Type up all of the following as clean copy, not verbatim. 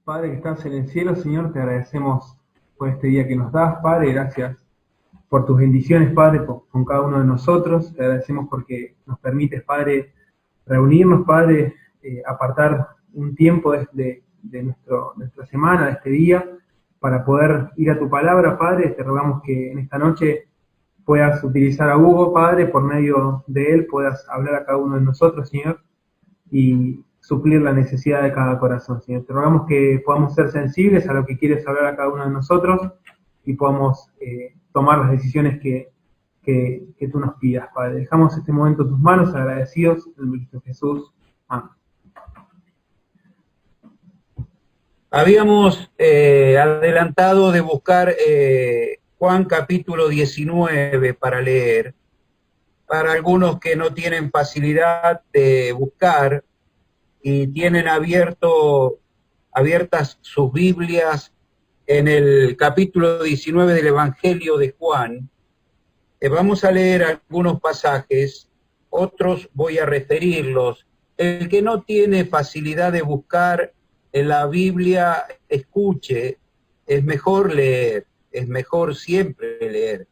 Padre que estás en el cielo, Señor, te agradecemos por este día que nos das, Padre. Gracias por tus bendiciones, Padre, con cada uno de nosotros. Te agradecemos porque nos permites, Padre, reunirnos, Padre, apartar un tiempo de nuestra semana, de este día, para poder ir a tu palabra, Padre. Te rogamos que en esta noche puedas utilizar a Hugo, Padre, por medio de él puedas hablar a cada uno de nosotros, Señor, y suplir la necesidad de cada corazón, Señor. Te rogamos que podamos ser sensibles a lo que quieres hablar a cada uno de nosotros y podamos tomar las decisiones que tú nos pidas, Padre. Dejamos este momento en tus manos, agradecidos, en el nombre de Jesús. Amén. Habíamos adelantado de buscar Juan capítulo 19 para leer. Para algunos que no tienen facilidad de buscar y tienen abiertas sus Biblias en el capítulo 19 del Evangelio de Juan, vamos a leer algunos pasajes, otros voy a referirlos. El que no tiene facilidad de buscar en la Biblia, escuche, es mejor leer, es mejor siempre leer.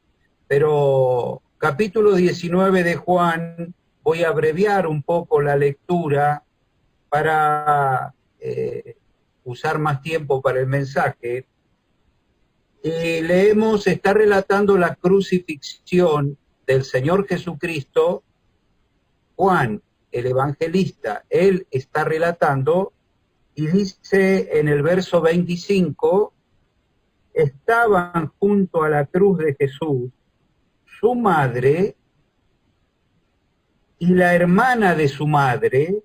Pero capítulo 19 de Juan, voy a abreviar un poco la lectura para usar más tiempo para el mensaje. Leemos, está relatando la crucifixión del Señor Jesucristo. Juan, el evangelista, él está relatando y dice en el verso 25, estaban junto a la cruz de Jesús su madre y la hermana de su madre,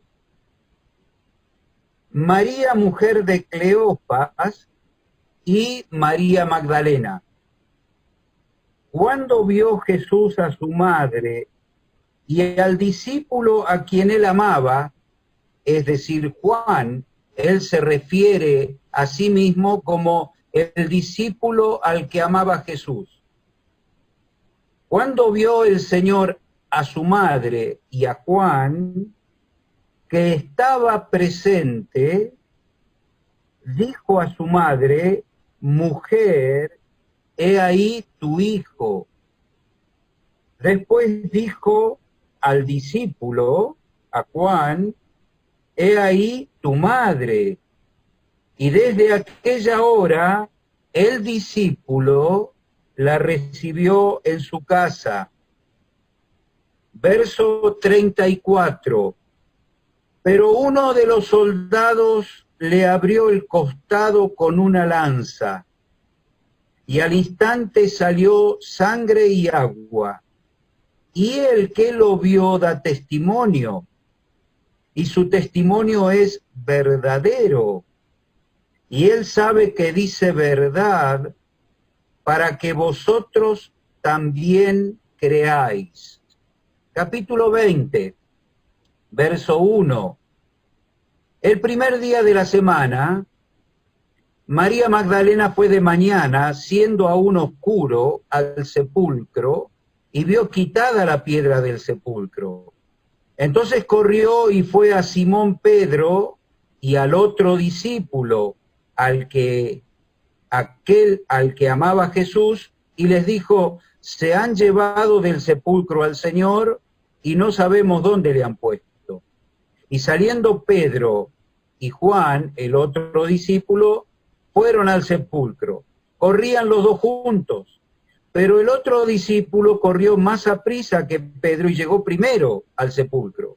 María, mujer de Cleofas, y María Magdalena. Cuando vio Jesús a su madre y al discípulo a quien él amaba, es decir, Juan, él se refiere a sí mismo como el discípulo al que amaba Jesús. Cuando vio el Señor a su madre y a Juan, que estaba presente, dijo a su madre, mujer, he ahí tu hijo. Después dijo al discípulo, a Juan, he ahí tu madre. Y desde aquella hora, el discípulo la recibió en su casa. Verso 34. Pero uno de los soldados le abrió el costado con una lanza, y al instante salió sangre y agua. Y el que lo vio da testimonio, y su testimonio es verdadero. Y él sabe que dice verdad, para que vosotros también creáis. Capítulo 20, verso 1. El primer día de la semana, María Magdalena fue de mañana, siendo aún oscuro, al sepulcro, y vio quitada la piedra del sepulcro. Entonces corrió y fue a Simón Pedro y al otro discípulo, aquel al que amaba Jesús, y les dijo, se han llevado del sepulcro al Señor y no sabemos dónde le han puesto. Y saliendo Pedro y Juan, el otro discípulo, fueron al sepulcro. Corrían los dos juntos, pero el otro discípulo corrió más aprisa que Pedro y llegó primero al sepulcro.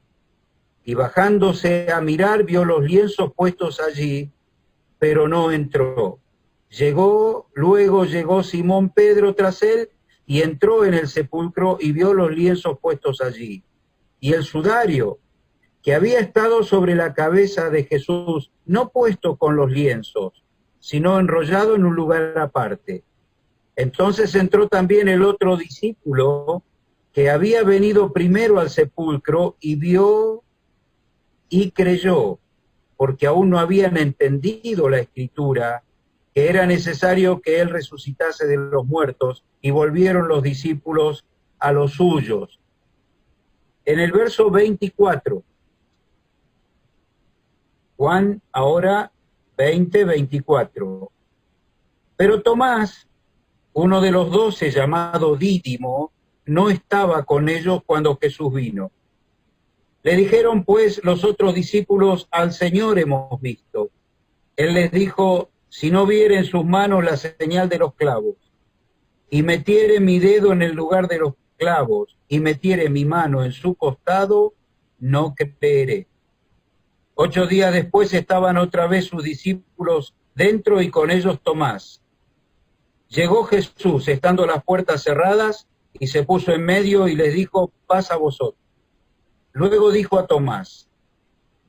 Y bajándose a mirar, vio los lienzos puestos allí, pero no entró. Luego llegó Simón Pedro tras él y entró en el sepulcro y vio los lienzos puestos allí. Y el sudario que había estado sobre la cabeza de Jesús, no puesto con los lienzos, sino enrollado en un lugar aparte. Entonces entró también el otro discípulo que había venido primero al sepulcro y vio y creyó, porque aún no habían entendido la Escritura, que era necesario que él resucitase de los muertos, y volvieron los discípulos a los suyos. En el verso 24, Juan ahora 20, 24. Pero Tomás, uno de los 12, llamado Dídimo, no estaba con ellos cuando Jesús vino. Le dijeron pues los otros discípulos: al Señor hemos visto. Él les dijo: si no viere en sus manos la señal de los clavos, y metiere mi dedo en el lugar de los clavos, y metiere mi mano en su costado, no creeré. 8 días después estaban otra vez sus discípulos dentro y con ellos Tomás. Llegó Jesús, estando las puertas cerradas, y se puso en medio y les dijo: paz a vosotros. Luego dijo a Tomás: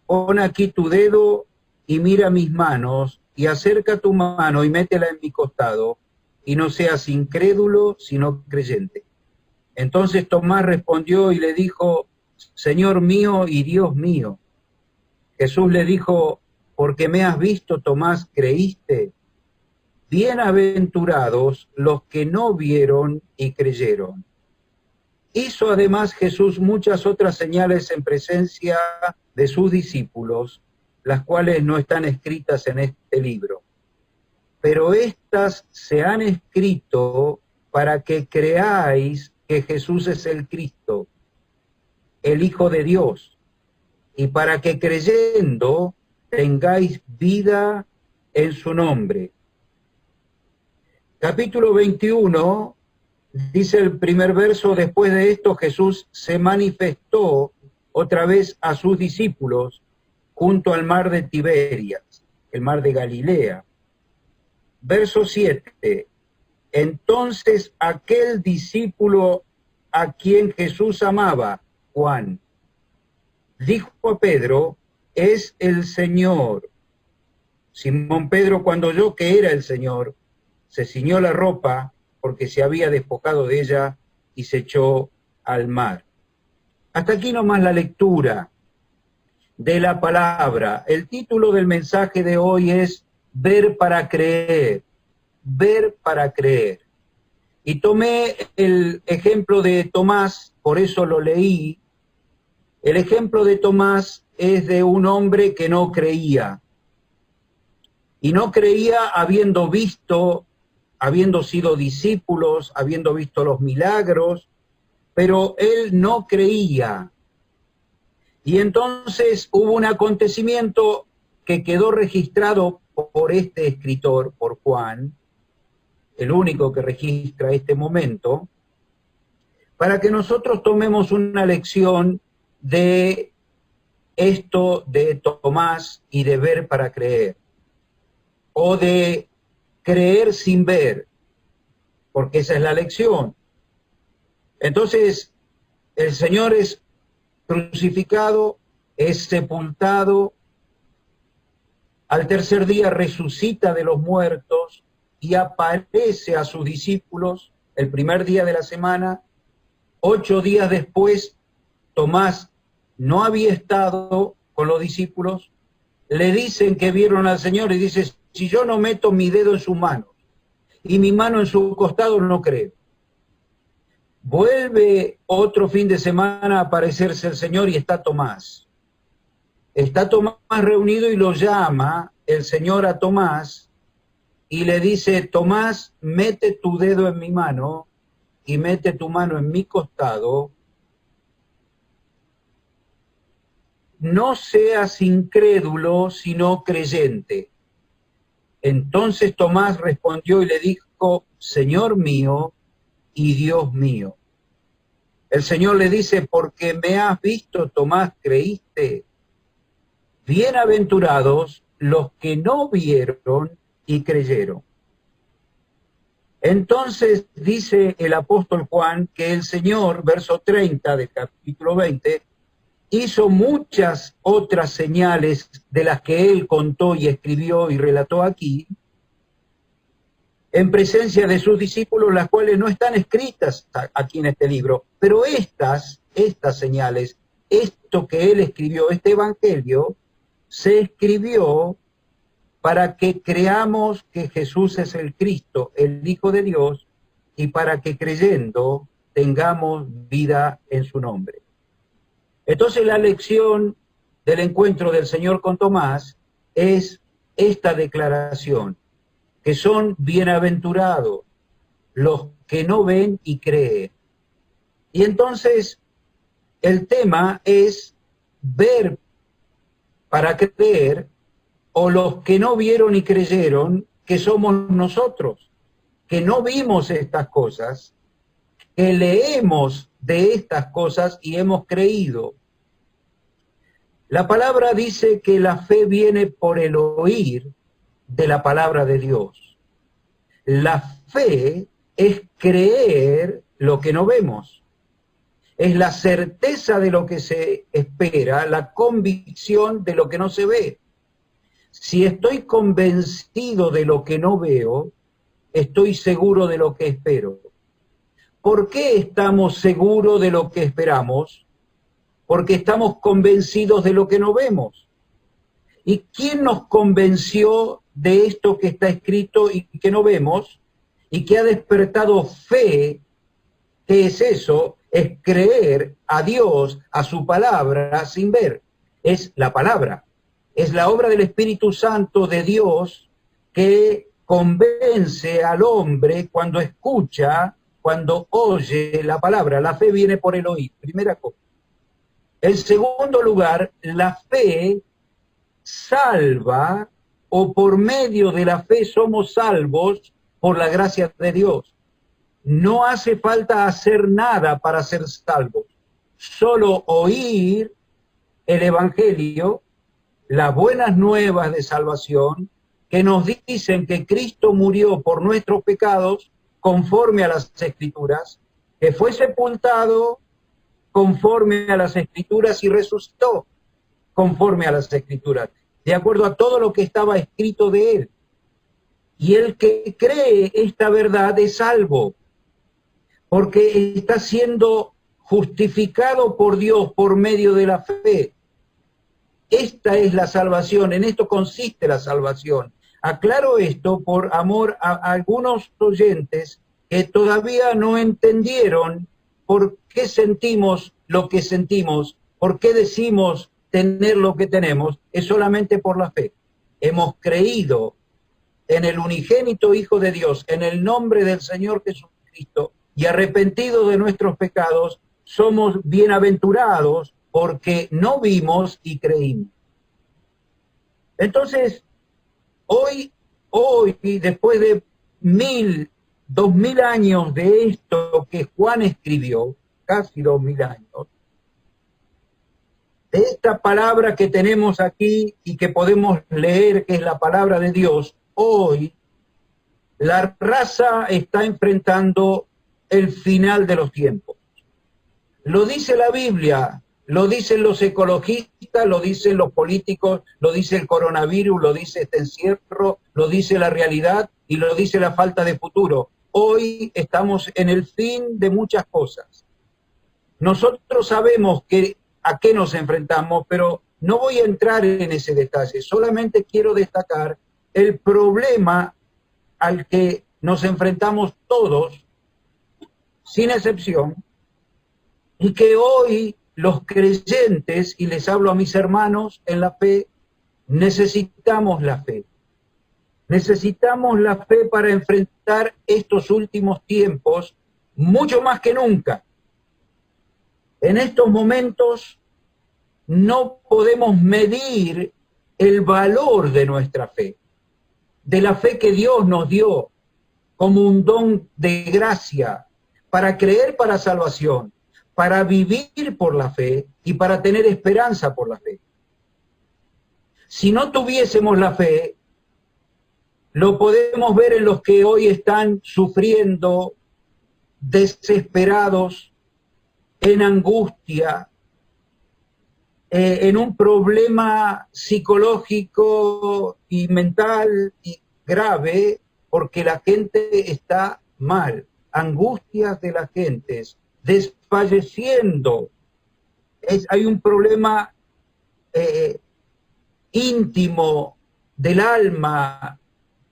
pon aquí tu dedo y mira mis manos, y acerca tu mano y métela en mi costado, y no seas incrédulo, sino creyente. Entonces Tomás respondió y le dijo: Señor mío y Dios mío. Jesús le dijo: porque me has visto, Tomás, creíste. Bienaventurados los que no vieron y creyeron. Hizo además Jesús muchas otras señales en presencia de sus discípulos, las cuales no están escritas en este libro. Pero estas se han escrito para que creáis que Jesús es el Cristo, el Hijo de Dios, y para que creyendo tengáis vida en su nombre. Capítulo 21, dice el primer verso: después de esto Jesús se manifestó otra vez a sus discípulos junto al mar de Tiberias, el mar de Galilea. Verso 7, entonces aquel discípulo a quien Jesús amaba, Juan, dijo a Pedro: es el Señor. Simón Pedro, cuando oyó que era el Señor, se ciñó la ropa porque se había despojado de ella y se echó al mar. Hasta aquí nomás la lectura de la palabra. El título del mensaje de hoy es Ver para creer, ver para creer. Y tomé el ejemplo de Tomás, por eso lo leí. El ejemplo de Tomás es de un hombre que no creía. Y no creía habiendo visto, habiendo sido discípulos, habiendo visto los milagros, pero él no creía. Y entonces hubo un acontecimiento que quedó registrado por este escritor, por Juan, el único que registra este momento, para que nosotros tomemos una lección de esto de Tomás y de ver para creer, o de creer sin ver, porque esa es la lección. Entonces, el Señor es crucificado, es sepultado, al tercer día resucita de los muertos y aparece a sus discípulos el primer día de la semana. 8 días después, Tomás no había estado con los discípulos, le dicen que vieron al Señor y dice: si yo no meto mi dedo en sus manos y mi mano en su costado, no creo. Vuelve otro fin de semana a aparecerse el Señor y está Tomás. Está Tomás reunido y lo llama el Señor a Tomás y le dice: Tomás, mete tu dedo en mi mano y mete tu mano en mi costado. No seas incrédulo, sino creyente. Entonces Tomás respondió y le dijo: Señor mío y Dios mío. El Señor le dice: porque me has visto, Tomás, creíste. Bienaventurados los que no vieron y creyeron. Entonces dice el apóstol Juan que el Señor, verso 30 del capítulo 20, hizo muchas otras señales de las que él contó y escribió y relató aquí, en presencia de sus discípulos, las cuales no están escritas aquí en este libro, pero estas señales, esto que él escribió, este evangelio, se escribió para que creamos que Jesús es el Cristo, el Hijo de Dios, y para que creyendo tengamos vida en su nombre. Entonces la lección del encuentro del Señor con Tomás es esta declaración, que son bienaventurados los que no ven y creen. Y entonces el tema es ver para creer, o los que no vieron y creyeron, que somos nosotros, que no vimos estas cosas, que leemos de estas cosas y hemos creído. La palabra dice que la fe viene por el oír de la palabra de Dios. La fe es creer lo que no vemos. Es la certeza de lo que se espera, la convicción de lo que no se ve. Si estoy convencido de lo que no veo, estoy seguro de lo que espero. ¿Por qué estamos seguros de lo que esperamos? Porque estamos convencidos de lo que no vemos. ¿Y quién nos convenció de esto que está escrito y que no vemos? Y que ha despertado fe. ¿Qué es eso? Es creer a Dios, a su palabra, sin ver. Es la palabra. Es la obra del Espíritu Santo de Dios que convence al hombre cuando escucha, cuando oye la palabra. La fe viene por el oír, primera cosa. En segundo lugar, la fe salva, o por medio de la fe somos salvos por la gracia de Dios. No hace falta hacer nada para ser salvos. Solo oír el Evangelio, las buenas nuevas de salvación, que nos dicen que Cristo murió por nuestros pecados conforme a las Escrituras, que fue sepultado conforme a las Escrituras y resucitó conforme a las Escrituras, de acuerdo a todo lo que estaba escrito de él. Y el que cree esta verdad es salvo, porque está siendo justificado por Dios por medio de la fe. Esta es la salvación, en esto consiste la salvación. Aclaro esto por amor a algunos oyentes que todavía no entendieron por qué sentimos lo que sentimos, por qué decimos tener lo que tenemos, es solamente por la fe. Hemos creído en el unigénito Hijo de Dios, en el nombre del Señor Jesucristo, y arrepentidos de nuestros pecados, somos bienaventurados porque no vimos y creímos. Entonces, hoy, después de 2000 años de esto que Juan escribió, casi 2000 años, de esta palabra que tenemos aquí y que podemos leer, que es la palabra de Dios, hoy la raza está enfrentando el final de los tiempos. Lo dice la Biblia, lo dicen los ecologistas, lo dicen los políticos, lo dice el coronavirus, lo dice este encierro, lo dice la realidad y lo dice la falta de futuro. Hoy estamos en el fin de muchas cosas. Nosotros sabemos a qué nos enfrentamos, pero no voy a entrar en ese detalle. Solamente quiero destacar el problema al que nos enfrentamos todos, sin excepción, y que hoy los creyentes, y les hablo a mis hermanos en la fe, necesitamos la fe. Necesitamos la fe para enfrentar estos últimos tiempos mucho más que nunca. En estos momentos no podemos medir el valor de nuestra fe, de la fe que Dios nos dio como un don de gracia para creer para salvación, para vivir por la fe y para tener esperanza por la fe. Si no tuviésemos la fe, lo podemos ver en los que hoy están sufriendo, desesperados, en angustia, en un problema psicológico y mental y grave, porque la gente está mal. Angustias de la gente, desfalleciendo. Hay un problema íntimo del alma,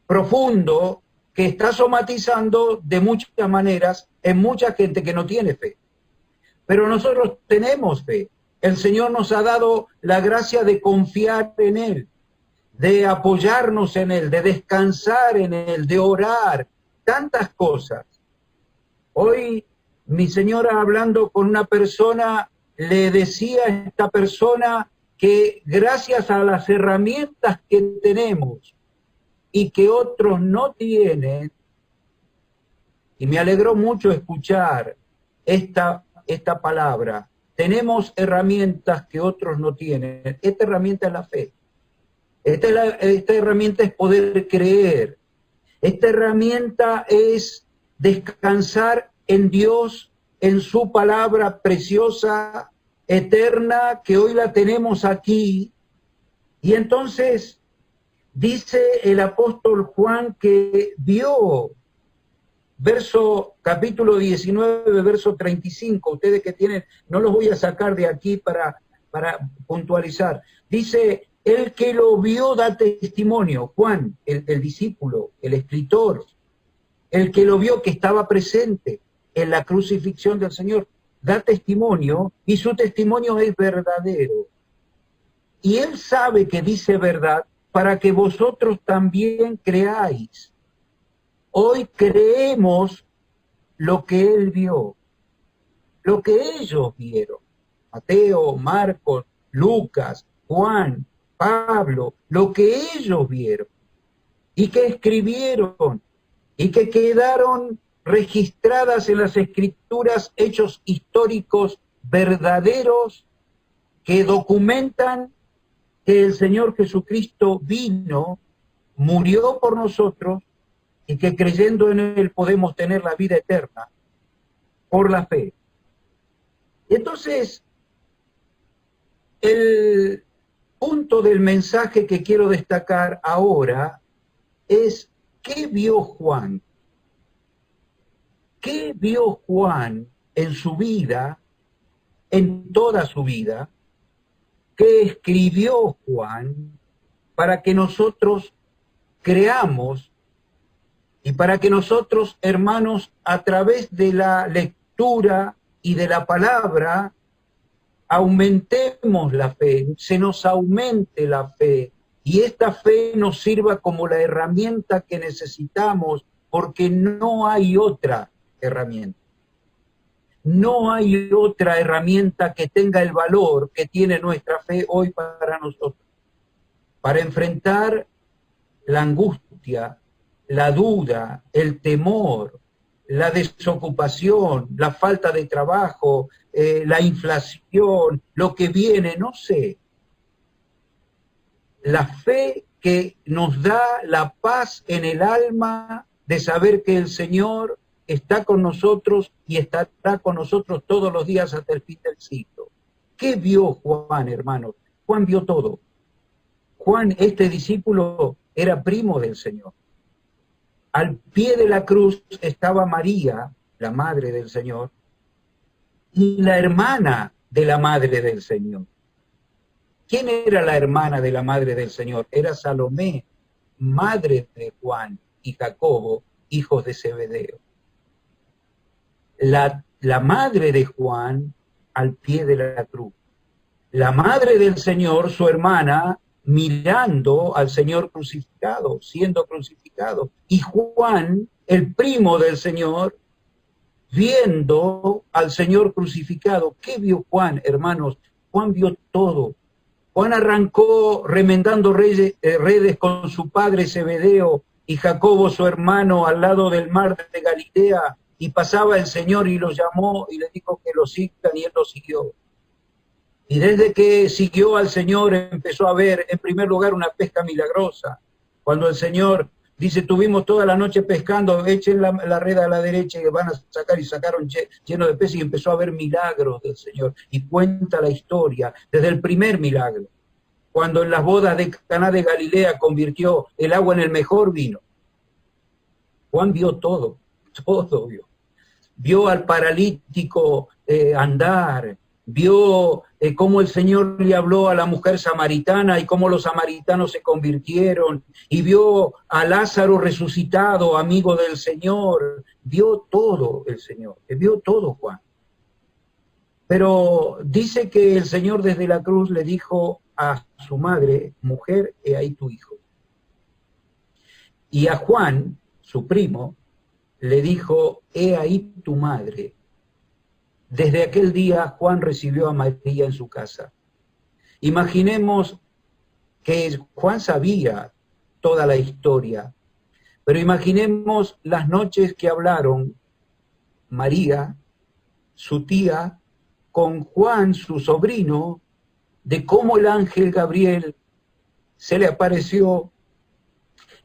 profundo, que está somatizando de muchas maneras en mucha gente que no tiene fe. Pero nosotros tenemos fe. El Señor nos ha dado la gracia de confiar en Él. de apoyarnos en Él, de descansar en Él, de orar, tantas cosas. Hoy mi señora, hablando con una persona, le decía a esta persona que gracias a las herramientas que tenemos y que otros no tienen, y me alegró mucho escuchar esta palabra, tenemos herramientas que otros no tienen. Esta herramienta es la fe. Esta herramienta es poder creer. Esta herramienta es descansar en Dios, en su palabra preciosa, eterna, que hoy la tenemos aquí. Y entonces dice el apóstol Juan que vio, capítulo 19, verso 35, ustedes que tienen, no los voy a sacar de aquí para puntualizar. Dice, el que lo vio da testimonio. Juan, el discípulo, el escritor, el que lo vio, que estaba presente en la crucifixión del Señor, da testimonio, y su testimonio es verdadero. Y él sabe que dice verdad para que vosotros también creáis. Hoy creemos lo que él vio, lo que ellos vieron. Mateo, Marcos, Lucas, Juan, Pablo, lo que ellos vieron y que escribieron y que quedaron registradas en las escrituras, hechos históricos verdaderos que documentan que el Señor Jesucristo vino, murió por nosotros y que creyendo en Él podemos tener la vida eterna por la fe. Y entonces, el punto del mensaje que quiero destacar ahora es ¿qué vio Juan? ¿Qué vio Juan en su vida, en toda su vida? ¿Qué escribió Juan para que nosotros creamos y para que nosotros, hermanos, a través de la lectura y de la palabra, aumentemos la fe, se nos aumente la fe, y esta fe nos sirva como la herramienta que necesitamos, porque no hay otra herramienta. No hay otra herramienta que tenga el valor que tiene nuestra fe hoy para nosotros, para enfrentar la angustia, la duda, el temor, la desocupación, la falta de trabajo, la inflación, lo que viene, no sé. La fe que nos da la paz en el alma de saber que el Señor está con nosotros y estará con nosotros todos los días hasta el fin del siglo. ¿Qué vio Juan, hermanos? Juan vio todo. Juan, este discípulo, era primo del Señor. Al pie de la cruz estaba María, la madre del Señor, y la hermana de la madre del Señor. ¿Quién era la hermana de la madre del Señor? Era Salomé, madre de Juan y Jacobo, hijos de Zebedeo. La madre de Juan al pie de la cruz. La madre del Señor, su hermana, mirando al Señor crucificado, siendo crucificado. Y Juan, el primo del Señor, viendo al Señor crucificado. ¿Qué vio Juan, hermanos? Juan vio todo. Juan arrancó remendando redes con su padre Zebedeo y Jacobo, su hermano, al lado del mar de Galilea, y pasaba el Señor y lo llamó y le dijo que lo sigan, y él lo siguió. Y desde que siguió al Señor empezó a ver, en primer lugar, una pesca milagrosa. Cuando el Señor dice, tuvimos toda la noche pescando, echen la red a la derecha y van a sacar, y sacaron lleno de peces, y empezó a ver milagros del Señor. Y cuenta la historia desde el primer milagro, cuando en las bodas de Caná de Galilea convirtió el agua en el mejor vino. Juan vio todo vio. Vio al paralítico andar, vio cómo el Señor le habló a la mujer samaritana y cómo los samaritanos se convirtieron, y vio a Lázaro resucitado, amigo del Señor. Vio todo el Señor, vio todo Juan. Pero dice que el Señor desde la cruz le dijo, a su madre, mujer, he ahí tu hijo. Y a Juan, su primo, le dijo, he ahí tu madre. Desde aquel día Juan recibió a María en su casa. Imaginemos que Juan sabía toda la historia, pero imaginemos las noches que hablaron María, su tía, con Juan, su sobrino, de cómo el ángel Gabriel se le apareció,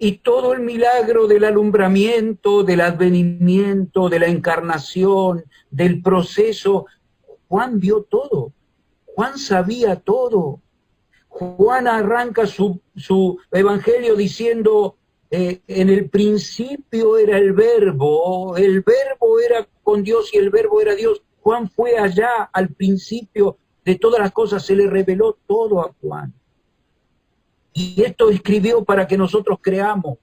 y todo el milagro del alumbramiento, del advenimiento, de la encarnación, del proceso. Juan vio todo, Juan sabía todo. Juan arranca su evangelio diciendo, en el principio era el verbo era con Dios y el verbo era Dios. Juan fue allá al principio de todas las cosas, se le reveló todo a Juan. Y esto escribió para que nosotros creamos,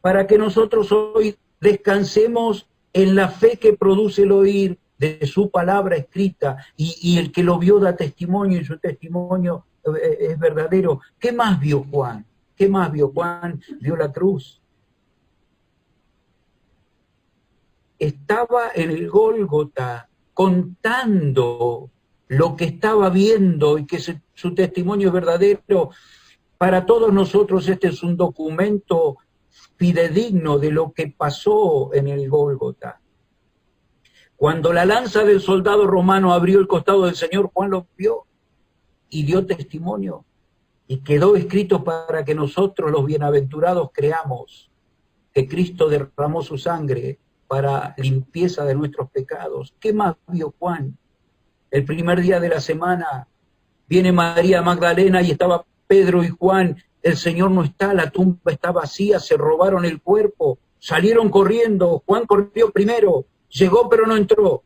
para que nosotros hoy descansemos en la fe que produce el oír de su palabra escrita, y el que lo vio da testimonio, y su testimonio es verdadero. ¿Qué más vio Juan? ¿Qué más vio Juan? Vio la cruz. Estaba en el Gólgota contando lo que estaba viendo y que su testimonio es verdadero. Para todos nosotros este es un documento fidedigno de lo que pasó en el Gólgota. Cuando la lanza del soldado romano abrió el costado del Señor, Juan lo vio y dio testimonio. Y quedó escrito para que nosotros, los bienaventurados, creamos que Cristo derramó su sangre para limpieza de nuestros pecados. ¿Qué más vio Juan? El primer día de la semana viene María Magdalena y estaba Pedro y Juan. El Señor no está, la tumba está vacía, se robaron el cuerpo, salieron corriendo. Juan corrió primero, llegó pero no entró.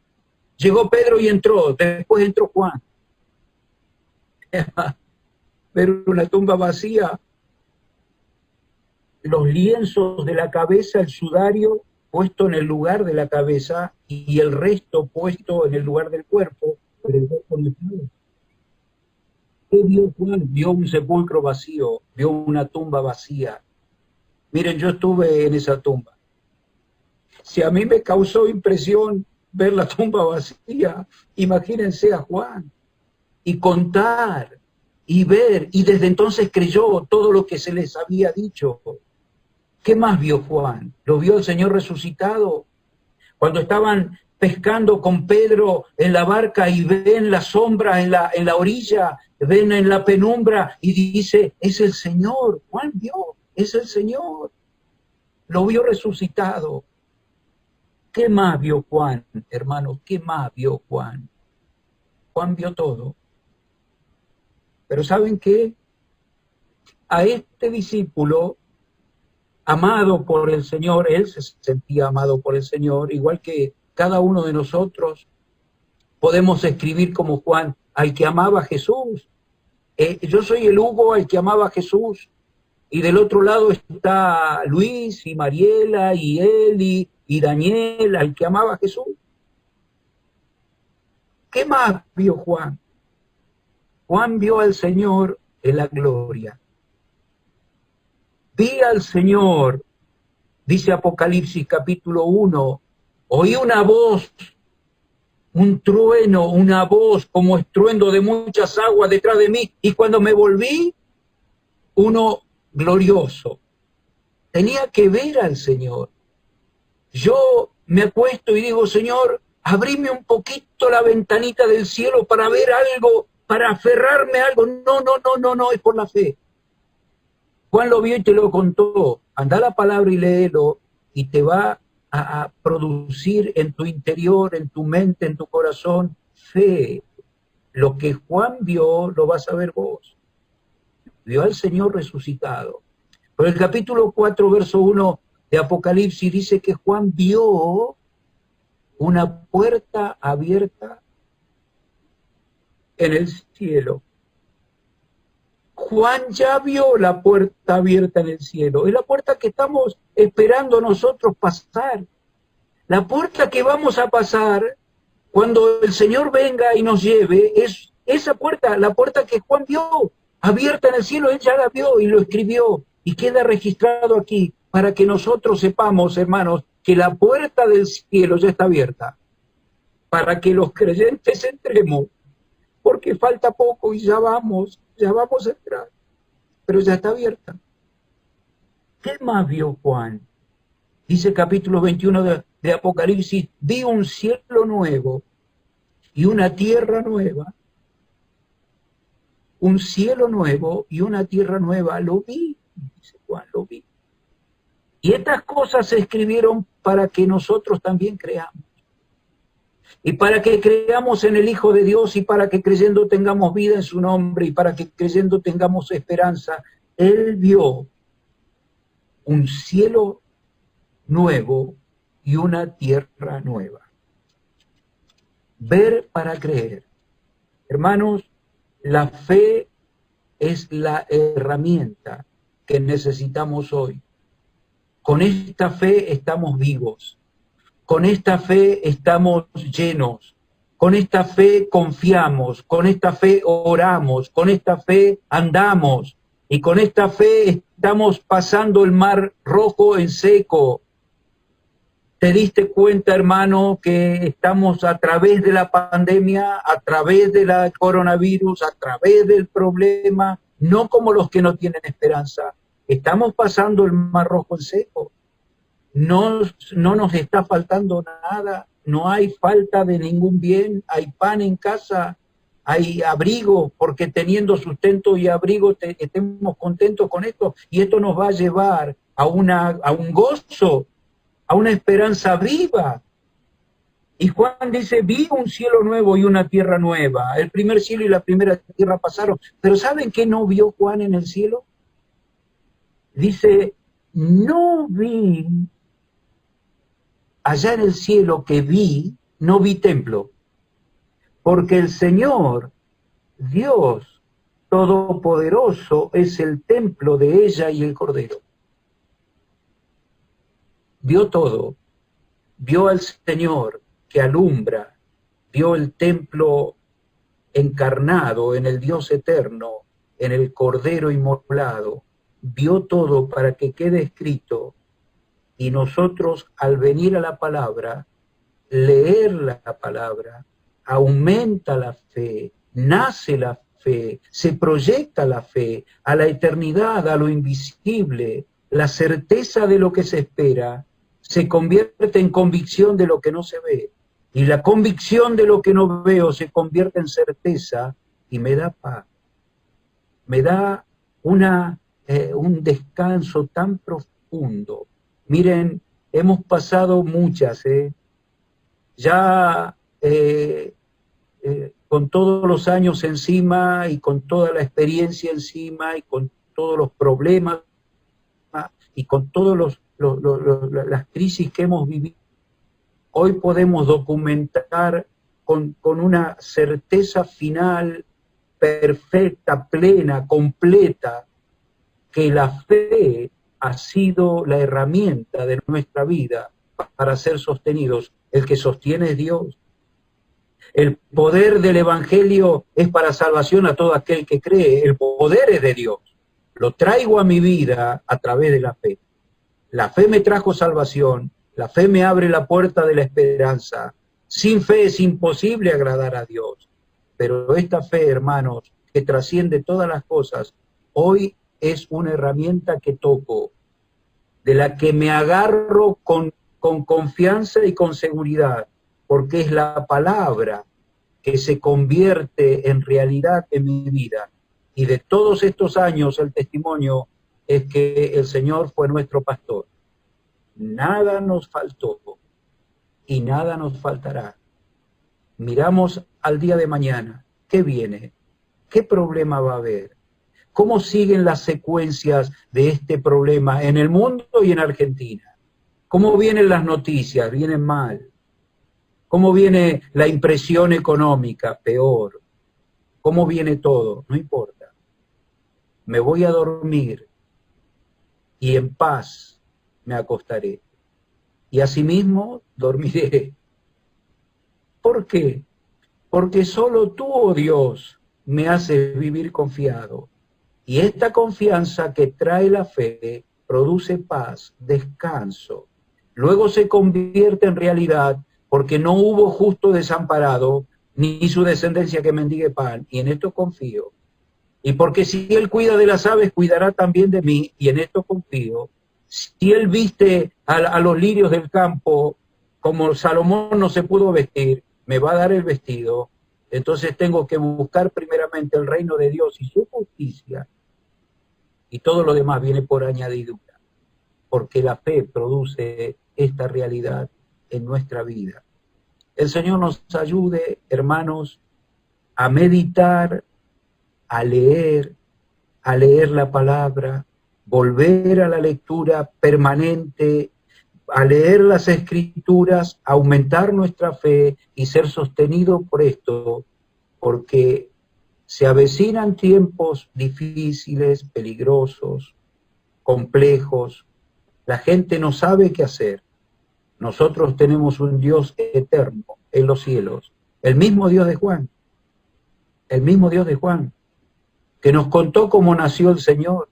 Llegó Pedro y entró, después entró Juan. Pero una tumba vacía, los lienzos de la cabeza, el sudario puesto en el lugar de la cabeza y el resto puesto en el lugar del cuerpo, pero el cuerpo no estaba. ¿Qué vio Juan? Vio un sepulcro vacío, vio una tumba vacía. Miren, yo estuve en esa tumba. Si a mí me causó impresión ver la tumba vacía, imagínense a Juan y contar y ver, y desde entonces creyó todo lo que se les había dicho. ¿Qué más vio Juan? ¿Lo vio el Señor resucitado? Cuando estaban pescando con Pedro en la barca y ven la sombra en la orilla, ven en la penumbra y dice, es el Señor. Juan vio, es el Señor. Lo vio resucitado. ¿Qué más vio Juan, hermanos? ¿Qué más vio Juan? Juan vio todo. Pero ¿saben qué? A este discípulo, amado por el Señor, él se sentía amado por el Señor, igual que cada uno de nosotros podemos escribir como Juan, al que amaba a Jesús. Yo soy el Hugo, al que amaba a Jesús, y del otro lado está Luis y Mariela y Eli y Daniel, al que amaba a Jesús. ¿Qué más vio Juan? Juan vio al Señor en la gloria. Vi al Señor, dice Apocalipsis capítulo 1, oí una voz, un trueno, una voz como estruendo de muchas aguas detrás de mí, y cuando me volví, uno glorioso. Tenía que ver al Señor. Yo me acuesto y digo, Señor, abrime un poquito la ventanita del cielo para ver algo, para aferrarme a algo. No, es por la fe. Juan lo vio y te lo contó. Anda a la palabra y léelo, y te va a producir en tu interior, en tu mente, en tu corazón, fe. Lo que Juan vio, lo vas a ver vos. Vio al Señor resucitado. Pero el capítulo 4, verso 1 de Apocalipsis dice que Juan vio una puerta abierta en el cielo. Juan ya vio la puerta abierta en el cielo. Es la puerta que estamos esperando nosotros pasar. La puerta que vamos a pasar cuando el Señor venga y nos lleve es esa puerta, la puerta que Juan vio. abierta en el cielo, Él ya la vio y lo escribió, y queda registrado aquí, para que nosotros sepamos, hermanos, que la puerta del cielo ya está abierta, para que los creyentes entremos, porque falta poco y ya vamos a entrar, pero ya está abierta. ¿Qué más vio Juan? Dice capítulo 21 de Apocalipsis, vi un cielo nuevo y una tierra nueva. Un cielo nuevo y una tierra nueva, lo vi, dice Juan, lo vi. Y estas cosas se escribieron para que nosotros también creamos. Y para que creamos en el Hijo de Dios y para que creyendo tengamos vida en su nombre y para que creyendo tengamos esperanza. Él vio un cielo nuevo y una tierra nueva. Ver para creer. Hermanos, la fe es la herramienta que necesitamos hoy. Con esta fe estamos vivos. Con esta fe estamos llenos. Con esta fe confiamos. Con esta fe oramos. Con esta fe andamos. Y con esta fe estamos pasando el mar rojo en seco. ¿Te diste cuenta, hermano, que estamos a través de la pandemia, a través del coronavirus, a través del problema, no como los que no tienen esperanza? Estamos pasando el mar rojo en seco. No nos está faltando nada, no hay falta de ningún bien, hay pan en casa, hay abrigo, porque teniendo sustento y abrigo estemos contentos con esto, y esto nos va a llevar a un gozo, a una esperanza viva. Y Juan dice, vi un cielo nuevo y una tierra nueva. El primer cielo y la primera tierra pasaron. Pero ¿saben qué no vio Juan en el cielo? Dice, no vi, allá en el cielo que vi, no vi templo. Porque el Señor, Dios Todopoderoso, es el templo de ella y el Cordero. Vio todo, vio al Señor que alumbra, vio el templo encarnado en el Dios eterno, en el Cordero inmolado, vio todo para que quede escrito, y nosotros al venir a la palabra, leer la palabra, aumenta la fe, nace la fe, se proyecta la fe a la eternidad, a lo invisible, la certeza de lo que se espera, se convierte en convicción de lo que no se ve. Y la convicción de lo que no veo se convierte en certeza y me da paz. Me da un descanso tan profundo. Miren, hemos pasado muchas, ya con todos los años encima y con toda la experiencia encima y con todos los problemas y con todos las crisis que hemos vivido, hoy podemos documentar con una certeza final, perfecta, plena, completa, que la fe ha sido la herramienta de nuestra vida para ser sostenidos. El que sostiene es Dios. El poder del Evangelio es para salvación a todo aquel que cree. El poder es de Dios. Lo traigo a mi vida a través de la fe. La fe me trajo salvación, la fe me abre la puerta de la esperanza. Sin fe es imposible agradar a Dios. Pero esta fe, hermanos, que trasciende todas las cosas, hoy es una herramienta que toco, de la que me agarro con confianza y con seguridad, porque es la palabra que se convierte en realidad en mi vida. Y de todos estos años el testimonio es que el Señor fue nuestro pastor. Nada nos faltó y nada nos faltará. Miramos al día de mañana. ¿Qué viene? ¿Qué problema va a haber? ¿Cómo siguen las secuencias de este problema en el mundo y en Argentina? ¿Cómo vienen las noticias? ¿Vienen mal? ¿Cómo viene la impresión económica? Peor. ¿Cómo viene todo? No importa. Me voy a dormir y en paz me acostaré. Y asimismo dormiré. ¿Por qué? Porque solo tú, oh Dios, me haces vivir confiado. Y esta confianza que trae la fe produce paz, descanso. Luego se convierte en realidad porque no hubo justo desamparado, ni su descendencia que mendigue pan. Y en esto confío. Y porque si Él cuida de las aves, cuidará también de mí, y en esto confío. Si Él viste a los lirios del campo, como Salomón no se pudo vestir, me va a dar el vestido. Entonces tengo que buscar primeramente el reino de Dios y su justicia, y todo lo demás viene por añadidura, porque la fe produce esta realidad en nuestra vida. El Señor nos ayude, hermanos, a meditar, a leer la palabra, volver a la lectura permanente, a leer las Escrituras, aumentar nuestra fe y ser sostenido por esto, porque se avecinan tiempos difíciles, peligrosos, complejos. La gente no sabe qué hacer. Nosotros tenemos un Dios eterno en los cielos, el mismo Dios de Juan, que nos contó cómo nació el Señor,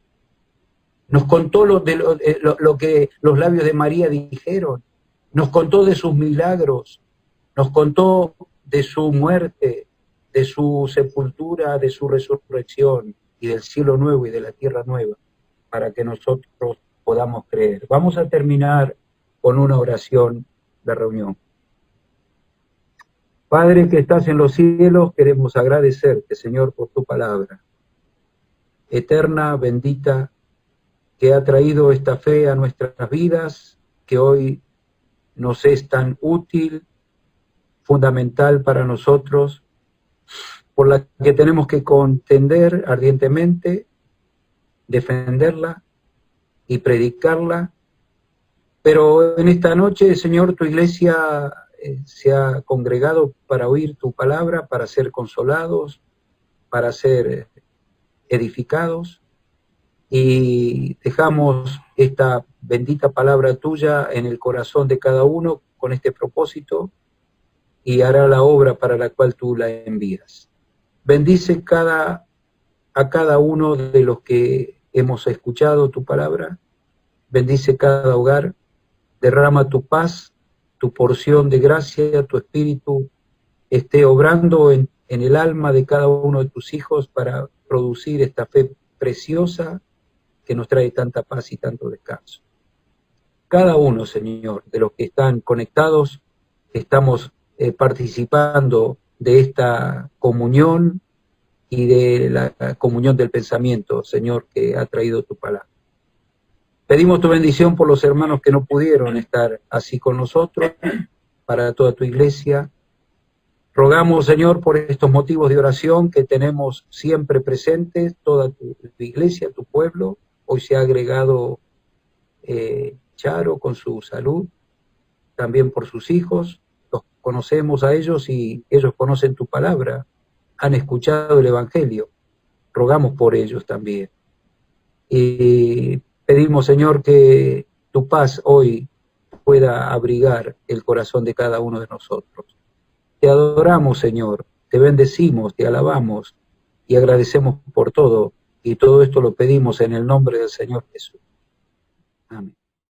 nos contó lo que los labios de María dijeron, nos contó de sus milagros, nos contó de su muerte, de su sepultura, de su resurrección y del cielo nuevo y de la tierra nueva, para que nosotros podamos creer. Vamos a terminar con una oración de reunión. Padre que estás en los cielos, queremos agradecerte, Señor, por tu palabra, eterna, bendita, que ha traído esta fe a nuestras vidas, que hoy nos es tan útil, fundamental para nosotros, por la que tenemos que contender ardientemente, defenderla y predicarla. Pero en esta noche, Señor, tu iglesia se ha congregado para oír tu palabra, para ser consolados, para ser edificados, y dejamos esta bendita palabra tuya en el corazón de cada uno con este propósito, y hará la obra para la cual tú la envías. Bendice a cada uno de los que hemos escuchado tu palabra, bendice cada hogar, derrama tu paz, tu porción de gracia, tu espíritu esté obrando en el alma de cada uno de tus hijos para producir esta fe preciosa que nos trae tanta paz y tanto descanso. Cada uno, Señor, de los que están conectados, estamos participando de esta comunión y de la comunión del pensamiento, Señor, que ha traído tu palabra. Pedimos tu bendición por los hermanos que no pudieron estar así con nosotros, para toda tu iglesia. Rogamos, Señor, por estos motivos de oración que tenemos siempre presentes, toda tu iglesia, tu pueblo. Hoy se ha agregado Charo con su salud, también por sus hijos. Los conocemos a ellos y ellos conocen tu palabra, han escuchado el Evangelio. Rogamos por ellos también. Y pedimos, Señor, que tu paz hoy pueda abrigar el corazón de cada uno de nosotros. Te adoramos, Señor, te bendecimos, te alabamos y agradecemos por todo. Y todo esto lo pedimos en el nombre del Señor Jesús. Amén.